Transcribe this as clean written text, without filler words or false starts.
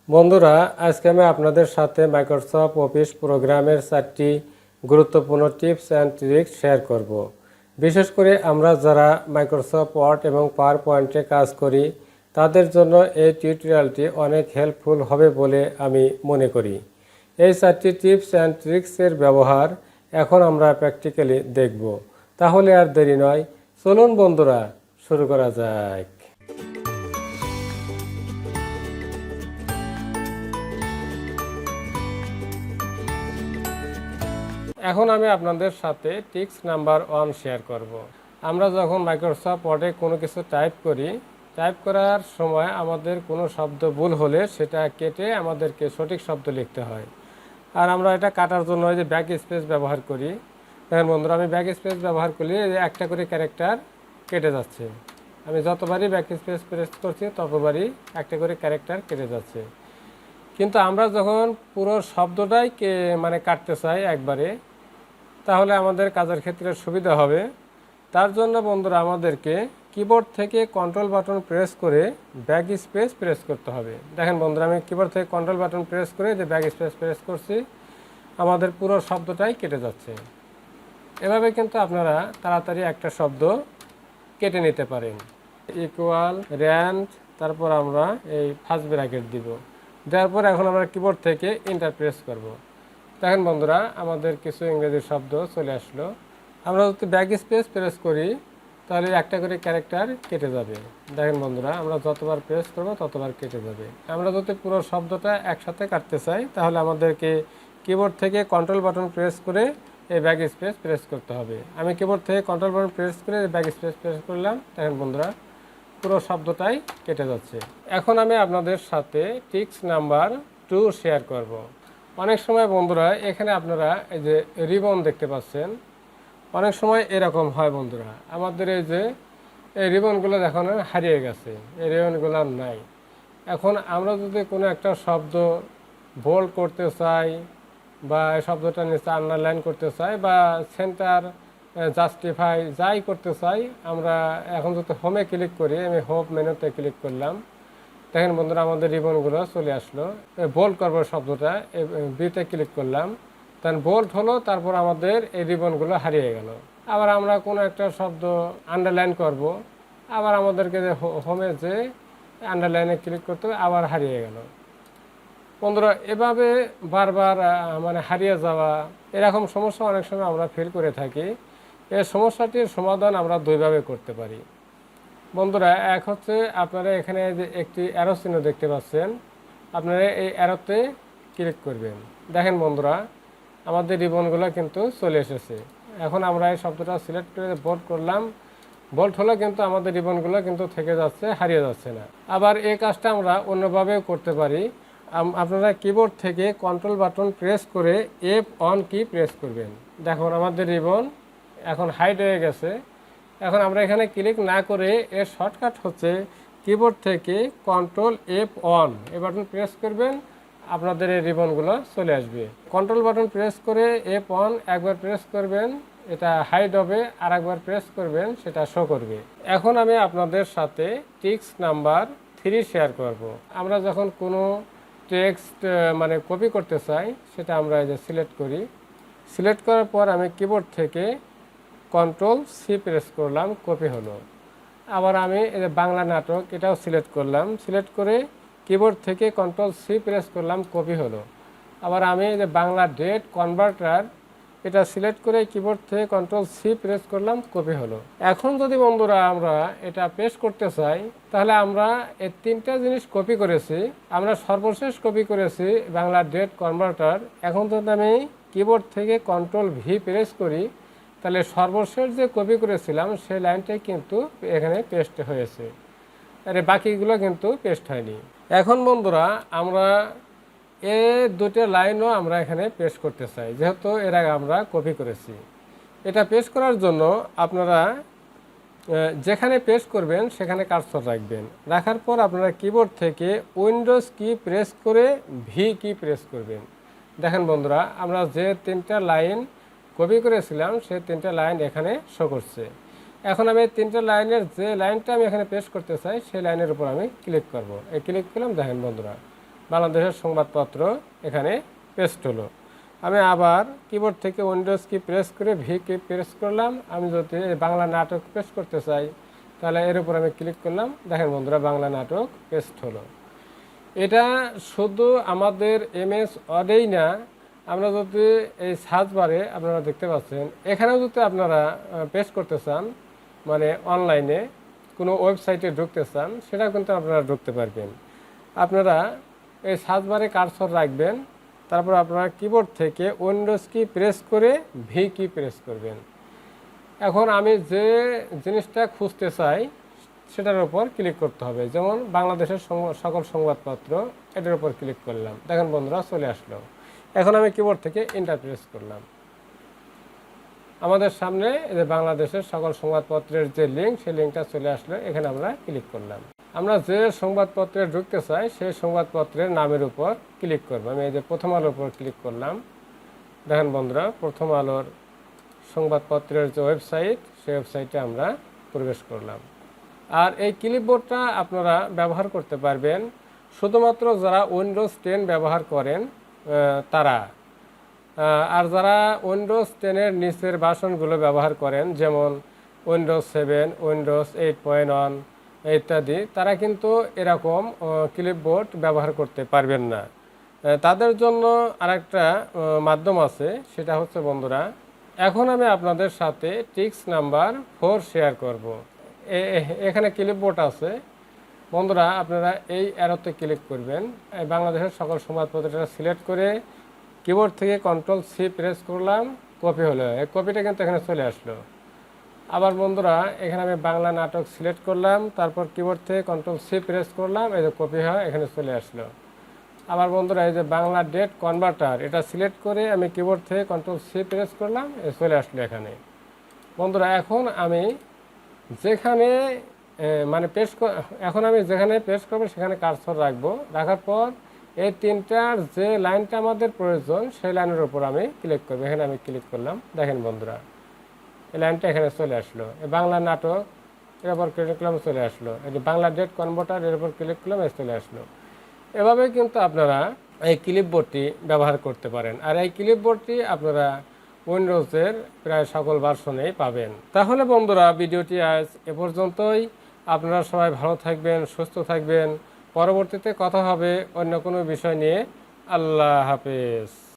বন্ধুরা, আজকে আমি আপনাদের সাথে মাইক্রোসফট অফিস প্রোগ্রামের 4টি গুরুত্বপূর্ণ টিপস অ্যান্ড ট্রিক্স শেয়ার করব। বিশেষ করে আমরা যারা মাইক্রোসফট ওয়ার্ড এবং পাওয়ার পয়েন্টে কাজ করি তাদের জন্য এই টিউটোরিয়ালটি অনেক হেল্পফুল হবে বলে আমি মনে করি। এই 4টি টিপস অ্যান্ড ট্রিক্সের ব্যবহার এখন আমরা প্র্যাকটিক্যালি দেখব। তাহলে আর দেরি নয়, চলুন বন্ধুরা শুরু করা যাক। এখন আমি আপনাদের সাথে টিপস নাম্বার 1 শেয়ার করব। আমরা যখন মাইক্রোসফট ওয়ার্ডে কোনো কিছু টাইপ করি, টাইপ করার সময় আমাদের কোনো শব্দ ভুল হলে সেটা কেটে আমাদেরকে সঠিক শব্দ লিখতে হয়। আর আমরা এটা কাটার জন্য যে ব্যাক স্পেস ব্যবহার করি। দেখেন বন্ধুরা, আমি ব্যাক স্পেস ব্যবহার করলে একটা করে ক্যারেক্টার কেটে যাচ্ছে। আমি যতবারই ব্যাক স্পেস প্রেস করছি ততবারই একটা করে ক্যারেক্টার কেটে যাচ্ছে। কিন্তু আমরা যখন পুরো শব্দটাই কাটতে চাই একবারে, তাহলে আমাদের কাজের ক্ষেত্রে সুবিধা হবে। তার জন্য বন্ধুরা আমাদেরকে কিবোর্ড থেকে কন্ট্রোল বাটন প্রেস করে ব্যাক স্পেস প্রেস করতে হবে। দেখেন বন্ধুরা, আমি কিবোর্ড থেকে কন্ট্রোল বাটন প্রেস করে যে ব্যাক স্পেস প্রেস করছি, আমাদের পুরো শব্দটাই কেটে যাচ্ছে। এভাবে কিন্তু আপনারা তাড়াতাড়ি একটা শব্দ কেটে নিতে পারেন। ইকুয়াল র্যান্ড, তারপর আমরা এই ফার্স্ট ব্র্যাকেট দিব। দেওয়ার পর এখন আমরা কিবোর্ড থেকে এন্টার প্রেস করব। দেখেন বন্ধুরা, আমাদের কিছু ইংরেজি শব্দ চলে আসলো। আমরা যদি ব্যাক স্পেস প্রেস করি তাহলে একটা করে ক্যারেক্টার কেটে যাবে। দেখেন বন্ধুরা, আমরা যতবার প্রেস করব ততবার কেটে যাবে। আমরা যদি পুরো শব্দটা একসাথে কাটতে চাই তাহলে আমাদেরকে কিবোর্ড থেকে কন্ট্রোল বাটন প্রেস করে এই ব্যাক স্পেস প্রেস করতে হবে। আমি কিবোর্ড থেকে কন্ট্রোল বাটন প্রেস করে ব্যাক স্পেস প্রেস করলাম। দেখেন বন্ধুরা, পুরো শব্দটাই কেটে যাচ্ছে। এখন আমি আপনাদের সাথে টিপস নাম্বার 2 শেয়ার করব। অনেক সময় বন্ধুরা এখানে আপনারা এই যে রিবন দেখতে পাচ্ছেন, অনেক সময় এরকম হয় বন্ধুরা, আমাদের এই যে এই রিবনগুলো এখন হারিয়ে গেছে, এই রিবনগুলো নাই। এখন আমরা যদি কোনো একটা শব্দ বোল্ড করতে চাই বা এই শব্দটা নিচে আন্ডারলাইন করতে চাই বা সেন্টার জাস্টিফাই যাই করতে চাই, আমরা এখন যদি হোমে ক্লিক করি, আমি হোম মেনুতে ক্লিক করলাম। দেখেন বন্ধুরা, আমাদের রিবনগুলো চলে আসলো। বোল্ড করবো শব্দটা, বিতে ক্লিক করলাম, তখন বোল্ড হলো, তারপর আমাদের এই রিবনগুলো হারিয়ে গেল। আবার আমরা কোনো একটা শব্দ আন্ডারলাইন করব, আবার আমাদেরকে যে হোমে যে আন্ডারলাইনে ক্লিক করতে হবে, আবার হারিয়ে গেল। বন্ধুরা, এভাবে বারবার হারিয়ে যাওয়া এরকম সমস্যা অনেক সময় আমরা ফিল করে থাকি। এই সমস্যাটির সমাধান আমরা দুইভাবে করতে পারি বন্ধুরা। এক হচ্ছে আপনারা এখানে যে একটি অ্যারো চিহ্ন দেখতে পাচ্ছেন, আপনারা এই অ্যারোতে ক্লিক করবেন। দেখেন বন্ধুরা, আমাদের রিবনগুলো কিন্তু চলে এসেছে। এখন আমরা এই শব্দটা সিলেক্ট করে বোল্ড করলাম, বোল্ড হলে কিন্তু আমাদের রিবনগুলো কিন্তু থেকে যাচ্ছে, হারিয়ে যাচ্ছে না। আবার এই কাজটা আমরা অন্যভাবেও করতে পারি। আপনারা কিবোর্ড থেকে কন্ট্রোল বাটন প্রেস করে F1 কি প্রেস করবেন। দেখুন আমাদের রিবন এখন হাইড হয়ে গেছে। এখন আমরা এখানে ক্লিক না করে এর শর্টকাট হচ্ছে কিবোর্ড থেকে Ctrl+F1 এই বাটন প্রেস করবেন, আপনাদের এই রিবনগুলো চলে আসবে। কন্ট্রোল বাটন প্রেস করে F1 একবার প্রেস করবেন, এটা হাইড হবে, আর একবার প্রেস করবেন, সেটা শো করবে। এখন আমি আপনাদের সাথে টিপস নাম্বার 3 শেয়ার করব। আমরা যখন কোনো টেক্সট কপি করতে চাই, সেটা আমরা এই যে সিলেক্ট করি। সিলেক্ট করার পর আমি কিবোর্ড থেকে Ctrl+C প্রেস করলাম, কপি হলো। আবার আমি এই যে বাংলা নাটক এটাও সিলেক্ট করলাম, সিলেক্ট করে কিবোর্ড থেকে Ctrl+C প্রেস করলাম, কপি হলো। আবার আমি এই যে বাংলা ডেট কনভার্টার এটা সিলেক্ট করে কিবোর্ড থেকে Ctrl+C প্রেস করলাম, কপি হলো। এখন যদি বন্ধুরা আমরা এটা পেস্ট করতে চাই, তাহলে আমরা এই 3টা জিনিস কপি করেছি। আমরা সর্বশেষ কপি করেছি বাংলা ডেট কনভার্টার। এখন যদি আমি কিবোর্ড থেকে Ctrl+V প্রেস করি, তাহলে সর্বশেষ যে কপি করেছিলাম সেই লাইনটাই কিন্তু এখানে পেস্ট হয়েছে, আর বাকিগুলো কিন্তু পেস্ট হয়নি। এখন বন্ধুরা আমরা এই 2টা লাইনও আমরা এখানে পেস্ট করতে চাই, যেহেতু এর আগে আমরা কপি করেছি। এটা পেস্ট করার জন্য আপনারা যেখানে পেস্ট করবেন সেখানে কার্সর রাখবেন। রাখার পর আপনারা কিবোর্ড থেকে উইন্ডোজ কি প্রেস করে ভি কি প্রেস করবেন। দেখেন বন্ধুরা, আমরা যে 3টা লাইন কপি করেছিলাম সেই 3টা লাইন এখানে শো করছে। এখন আমি 3টা লাইনের যে লাইনটা আমি এখানে পেস্ট করতে চাই সেই লাইনের উপর আমি ক্লিক করব। এই ক্লিক করলাম, দেখেন বন্ধুরা বাংলাদেশের সংবাদপত্র এখানে পেস্ট হলো। আমি আবার কিবোর্ড থেকে উইন্ডোজ কি প্রেস করে ভি কি প্রেস করলাম। আমি যদি বাংলা নাটক পেস্ট করতে চাই তাহলে এর উপর আমি ক্লিক করলাম। দেখেন বন্ধুরা, বাংলা নাটক পেস্ট হলো। এটা শুধু আমাদের এমএস ওয়ার্ডেই না, আমরা যদি এই সার্চ বারে আপনারা দেখতে পাচ্ছেন, এখানেও যদি আপনারা পেস্ট করতে চান, মানে অনলাইনে কোনো ওয়েবসাইটে ঢুকতে চান, সেটা কিন্তু আপনারা ঢুকতে পারবেন। আপনারা এই সার্চ বারে কার্সর রাখবেন, তারপর আপনারা কিবোর্ড থেকে উইন্ডোজ কি প্রেস করে ভি কি প্রেস করবেন। এখন আমি যে জিনিসটা খুঁজতে চাই সেটার উপর ক্লিক করতে হবে। যেমন বাংলাদেশের সকল সংবাদপত্র, এটার উপর ক্লিক করলাম। দেখেন বন্ধুরা, চলে আসলো। এখন আমি কিবোর্ড থেকে এন্টার প্রেস করলাম। আমাদের সামনে এই যে বাংলাদেশের সকল সংবাদপত্রের যে লিঙ্ক, সেই লিঙ্কটা চলে আসলো। এখানে আমরা ক্লিক করলাম। আমরা যে সংবাদপত্রে ঢুকতে চাই সেই সংবাদপত্রের নামের উপর ক্লিক করব। আমি এই যে প্রথম আলোর উপর ক্লিক করলাম। দেখেন বন্ধুরা, প্রথম আলোর সংবাদপত্রের যে ওয়েবসাইট, সেই ওয়েবসাইটে আমরা প্রবেশ করলাম। আর এই ক্লিপবোর্ডটা আপনারা ব্যবহার করতে পারবেন শুধুমাত্র যারা উইন্ডোজ 10 ব্যবহার করেন তারা। আর যারা উইন্ডোজ 10-এর নিচের ভার্সনগুলো ব্যবহার করেন, যেমন উইন্ডোজ 7, উইন্ডোজ 8.1 ইত্যাদি, তারা কিন্তু এরকম ক্লিপবোর্ড ব্যবহার করতে পারবেন না। তাদের জন্য আরেকটা মাধ্যম আছে, সেটা হচ্ছে বন্ধুরা, এখন আমি আপনাদের সাথে টিক্স নাম্বার 4 শেয়ার করব। এখানে ক্লিপবোর্ড আছে বন্ধুরা, আপনারা এই অ্যারোতে ক্লিক করবেন। বাংলাদেশের সকল সংবাদপত্রটা সিলেক্ট করে কিবোর্ড থেকে Ctrl+C প্রেস করলাম, কপি হলো। এই কপিটা কিন্তু এখানে চলে আসলো। আবার বন্ধুরা, এখানে আমি বাংলা নাটক সিলেক্ট করলাম, তারপর কিবোর্ড থেকে Ctrl+C প্রেস করলাম, এই যে কপি হয় এখানে চলে আসলো। আবার বন্ধুরা, এই যে বাংলা ডেট কনভার্টার, এটা সিলেক্ট করে আমি কিবোর্ড থেকে Ctrl+C প্রেস করলাম, চলে আসলো এখানে। বন্ধুরা, এখন আমি যেখানে যেখানে পেস্ট করবো সেখানে কার্সর রাখবো। রাখার পর এই তিনটার যে লাইনটা আমাদের প্রয়োজন সেই লাইনের উপর আমি ক্লিক করবো। এখানে আমি ক্লিক করলাম। দেখেন বন্ধুরা, এই লাইনটা এখানে চলে আসলো। এই বাংলা নাটক, এর উপর ক্লিক করলাম, চলে আসলো। এই বাংলা ডেট কনভার্টার, এর উপর ক্লিক করলাম, চলে আসলো। এভাবে কিন্তু আপনারা এই ক্লিপবোর্ডটি ব্যবহার করতে পারেন। আর এই ক্লিপবোর্ডটি আপনারা উইন্ডোজের প্রায় সকল ভার্সনেই পাবেন। তাহলে বন্ধুরা, ভিডিওটি আজ এ পর্যন্তই। আপনারা সবাই ভালো থাকবেন, সুস্থ থাকবেন। পরবর্তীতে কথা হবে অন্য কোনো বিষয় নিয়ে। আল্লাহ হাফেজ।